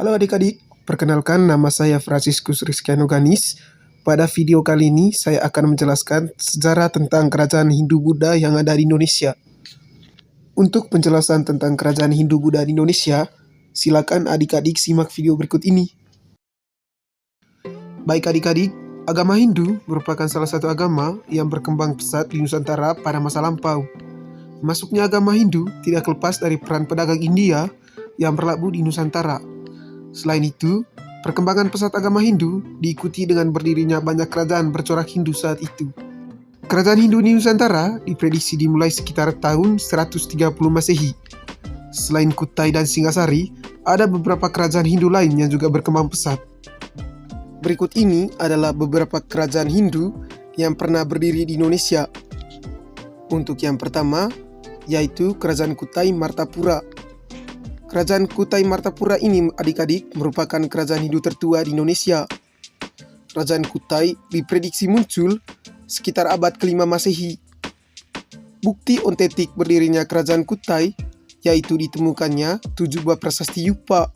Halo adik-adik, perkenalkan nama saya Franciscus Rizkiano Ganis. Pada video kali ini saya akan menjelaskan sejarah tentang kerajaan Hindu-Buddha yang ada di Indonesia. Untuk penjelasan tentang kerajaan Hindu-Buddha di Indonesia, silakan adik-adik simak video berikut ini. Baik adik-adik, agama Hindu merupakan salah satu agama yang berkembang pesat di Nusantara pada masa lampau. Masuknya agama Hindu tidak lepas dari peran pedagang India yang berlabuh di Nusantara. Selain itu, perkembangan pesat agama Hindu diikuti dengan berdirinya banyak kerajaan bercorak Hindu saat itu. Kerajaan Hindu di Nusantara diprediksi dimulai sekitar tahun 130 Masehi. Selain Kutai dan Singasari, ada beberapa kerajaan Hindu lain yang juga berkembang pesat. Berikut ini adalah beberapa kerajaan Hindu yang pernah berdiri di Indonesia. Untuk yang pertama, yaitu Kerajaan Kutai Martapura. Kerajaan Kutai Martapura ini adik-adik merupakan kerajaan Hindu tertua di Indonesia. Kerajaan Kutai diprediksi muncul sekitar abad ke-5 Masehi. Bukti otentik berdirinya kerajaan Kutai yaitu ditemukannya 7 buah prasasti Yupa.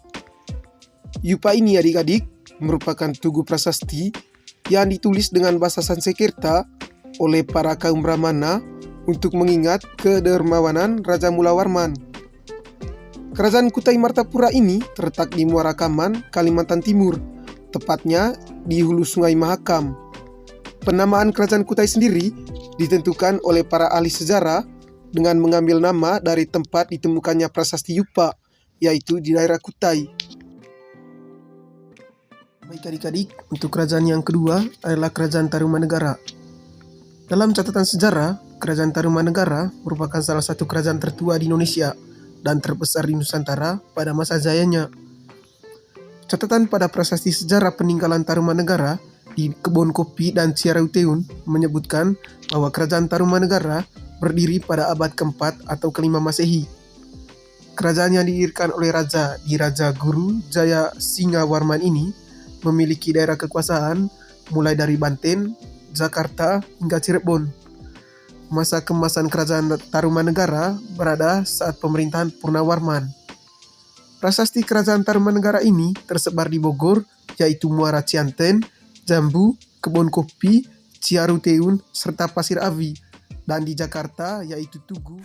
Yupa ini adik-adik merupakan tugu prasasti yang ditulis dengan bahasa Sanskerta oleh para kaum Brahmana untuk mengingat kedermawanan Raja Mulawarman. Kerajaan Kutai Martapura ini terletak di Muara Kaman, Kalimantan Timur, tepatnya di hulu Sungai Mahakam. Penamaan kerajaan Kutai sendiri ditentukan oleh para ahli sejarah dengan mengambil nama dari tempat ditemukannya prasasti Yupa, yaitu di daerah Kutai. Baik adik-adik, untuk kerajaan yang kedua adalah Kerajaan Tarumanegara. Dalam catatan sejarah, Kerajaan Tarumanegara merupakan salah satu kerajaan tertua di Indonesia dan terbesar di Nusantara pada masa jayanya. Catatan pada prasasti sejarah peninggalan Tarumanegara di Kebun Kopi dan Ciarauteun menyebutkan bahwa Kerajaan Tarumanegara berdiri pada abad ke-4 atau ke-5 Masehi. Kerajaan yang didirikan oleh Raja Diraja Guru Jaya Singawarman ini memiliki daerah kekuasaan mulai dari Banten, Jakarta, hingga Cirebon. Masa keemasan Kerajaan Tarumanegara berada saat pemerintahan Purnawarman. Prasasti Kerajaan Tarumanegara ini tersebar di Bogor, yaitu Muara Cianten, Jambu, Kebun Kopi, Ciarauteun, serta Pasir Awi, dan di Jakarta yaitu Tugu.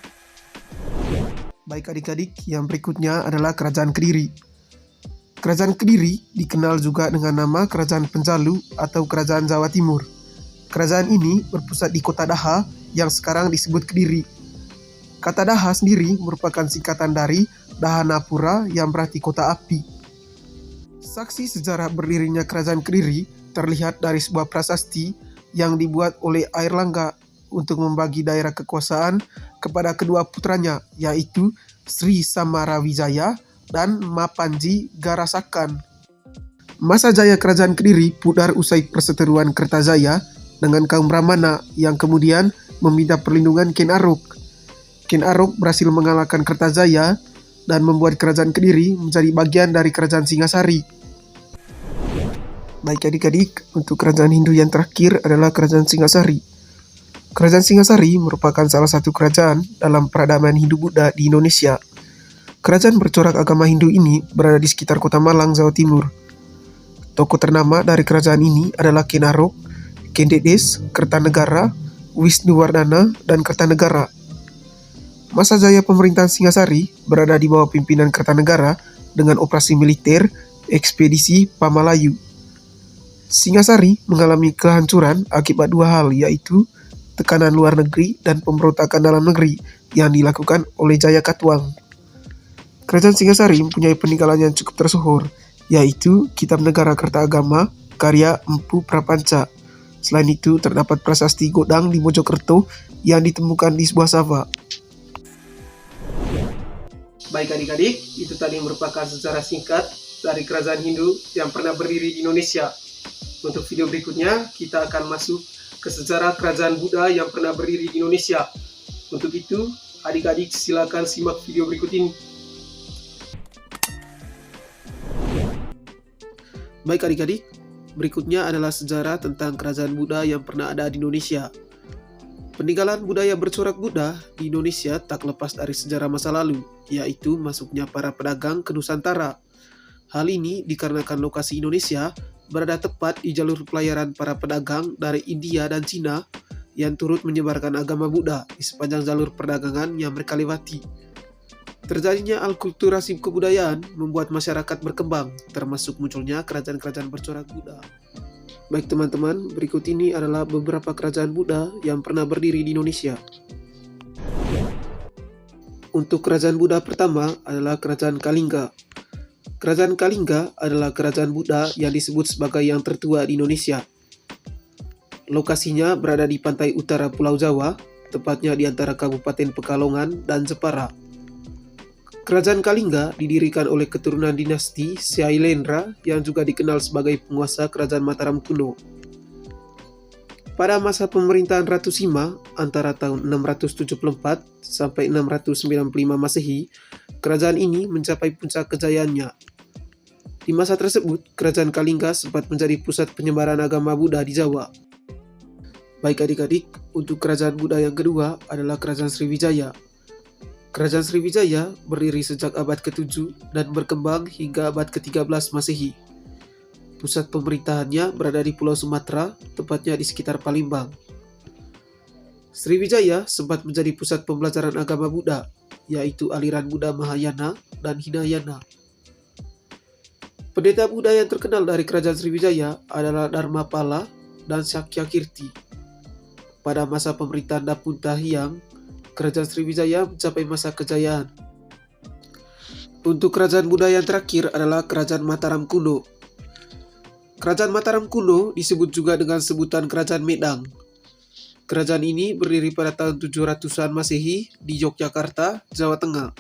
Baik adik-adik, yang berikutnya adalah Kerajaan Kediri. Kerajaan Kediri dikenal juga dengan nama Kerajaan Penjalu atau Kerajaan Jawa Timur. Kerajaan ini berpusat di Kota Daha yang sekarang disebut Kediri. Kata Daha sendiri merupakan singkatan dari Dahanapura yang berarti kota api. Saksi sejarah berdirinya Kerajaan Kediri terlihat dari sebuah prasasti yang dibuat oleh Airlangga untuk membagi daerah kekuasaan kepada kedua putranya, yaitu Sri Samarawijaya dan Mapanji Garasakan. Masa jaya Kerajaan Kediri pudar usai perseteruan Kertajaya dengan kaum Brahmana yang kemudian meminta perlindungan Ken Arok. Ken Arok berhasil mengalahkan Kertajaya dan membuat Kerajaan Kediri menjadi bagian dari Kerajaan Singasari. Baik adik-adik, untuk kerajaan Hindu yang terakhir adalah Kerajaan Singasari. Kerajaan Singasari merupakan salah satu kerajaan dalam peradaban Hindu-Buddha di Indonesia. Kerajaan bercorak agama Hindu ini berada di sekitar Kota Malang, Jawa Timur. Tokoh ternama dari kerajaan ini adalah Ken Arok, Ken Dedes, Kertanegara, Wisnuwardana, dan Kertanegara. Masa jaya pemerintahan Singasari berada di bawah pimpinan Kertanegara dengan operasi militer ekspedisi Pamalayu. Singasari mengalami kehancuran akibat dua hal, yaitu tekanan luar negeri dan pemberontakan dalam negeri yang dilakukan oleh Jaya Katuang. Kerajaan Singasari mempunyai peninggalan yang cukup tersohor, yaitu Kitab Negara Kertaagama karya Empu Prapanca. Selain itu, terdapat prasasti Godang di Mojokerto yang ditemukan di sebuah sawah. Baik adik-adik, itu tadi merupakan sejarah singkat dari kerajaan Hindu yang pernah berdiri di Indonesia. Untuk video berikutnya, kita akan masuk ke sejarah kerajaan Buddha yang pernah berdiri di Indonesia. Untuk itu, adik-adik silakan simak video berikut ini. Baik adik-adik, berikutnya adalah sejarah tentang kerajaan Buddha yang pernah ada di Indonesia. Peninggalan budaya bercorak Buddha di Indonesia tak lepas dari sejarah masa lalu, yaitu masuknya para pedagang ke Nusantara. Hal ini dikarenakan lokasi Indonesia berada tepat di jalur pelayaran para pedagang dari India dan Cina yang turut menyebarkan agama Buddha di sepanjang jalur perdagangan yang mereka lewati. Terjadinya alkulturasi kebudayaan membuat masyarakat berkembang, termasuk munculnya kerajaan-kerajaan bercorak Buddha. Baik teman-teman, berikut ini adalah beberapa kerajaan Buddha yang pernah berdiri di Indonesia. Untuk kerajaan Buddha pertama adalah Kerajaan Kalingga. Kerajaan Kalingga adalah kerajaan Buddha yang disebut sebagai yang tertua di Indonesia. Lokasinya berada di pantai utara Pulau Jawa, tepatnya di antara Kabupaten Pekalongan dan Jepara. Kerajaan Kalingga didirikan oleh keturunan dinasti Syailendra yang juga dikenal sebagai penguasa kerajaan Mataram kuno. Pada masa pemerintahan Ratu Sima antara tahun 674 sampai 695 Masehi, kerajaan ini mencapai puncak kejayaannya. Di masa tersebut, kerajaan Kalingga sempat menjadi pusat penyebaran agama Buddha di Jawa. Baik adik-adik, untuk kerajaan Buddha yang kedua adalah Kerajaan Sriwijaya. Kerajaan Sriwijaya berdiri sejak abad ke-7 dan berkembang hingga abad ke-13 Masehi. Pusat pemerintahannya berada di Pulau Sumatera, tepatnya di sekitar Palembang. Sriwijaya sempat menjadi pusat pembelajaran agama Buddha, yaitu aliran Buddha Mahayana dan Hinayana. Pendeta Buddha yang terkenal dari kerajaan Sriwijaya adalah Dharmapala dan Sakyakirti. Pada masa pemerintahan Dapunta Hyang, kerajaan Sriwijaya mencapai masa kejayaan. Untuk kerajaan Buddha yang terakhir adalah Kerajaan Mataram kuno. Kerajaan Mataram kuno disebut juga dengan sebutan Kerajaan Medang. Kerajaan ini berdiri pada tahun 700-an Masehi di Yogyakarta, Jawa Tengah.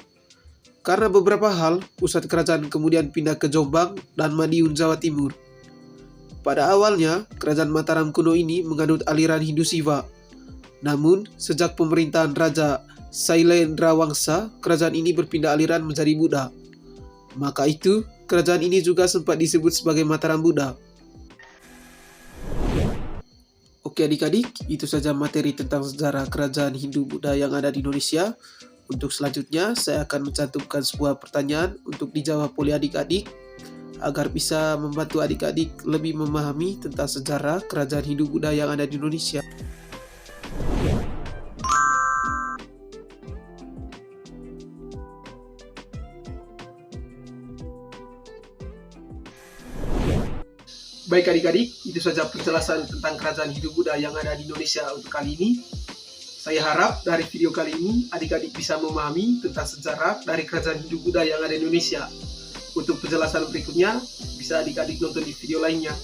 Karena beberapa hal, pusat kerajaan kemudian pindah ke Jombang dan Madiun, Jawa Timur. Pada awalnya, kerajaan Mataram kuno ini menganut aliran Hindu Siwa. Namun, sejak pemerintahan Raja Sailendra Wangsa, kerajaan ini berpindah aliran menjadi Buddha. Maka itu, kerajaan ini juga sempat disebut sebagai Mataram Buddha. Oke adik-adik, itu saja materi tentang sejarah kerajaan Hindu-Buddha yang ada di Indonesia. Untuk selanjutnya, saya akan mencantumkan sebuah pertanyaan untuk dijawab oleh adik-adik agar bisa membantu adik-adik lebih memahami tentang sejarah kerajaan Hindu-Buddha yang ada di Indonesia. Baik adik-adik, itu saja penjelasan tentang kerajaan Hindu-Buddha yang ada di Indonesia untuk kali ini. Saya harap dari video kali ini adik-adik bisa memahami tentang sejarah dari kerajaan Hindu-Buddha yang ada di Indonesia. Untuk penjelasan berikutnya, bisa adik-adik nonton di video lainnya.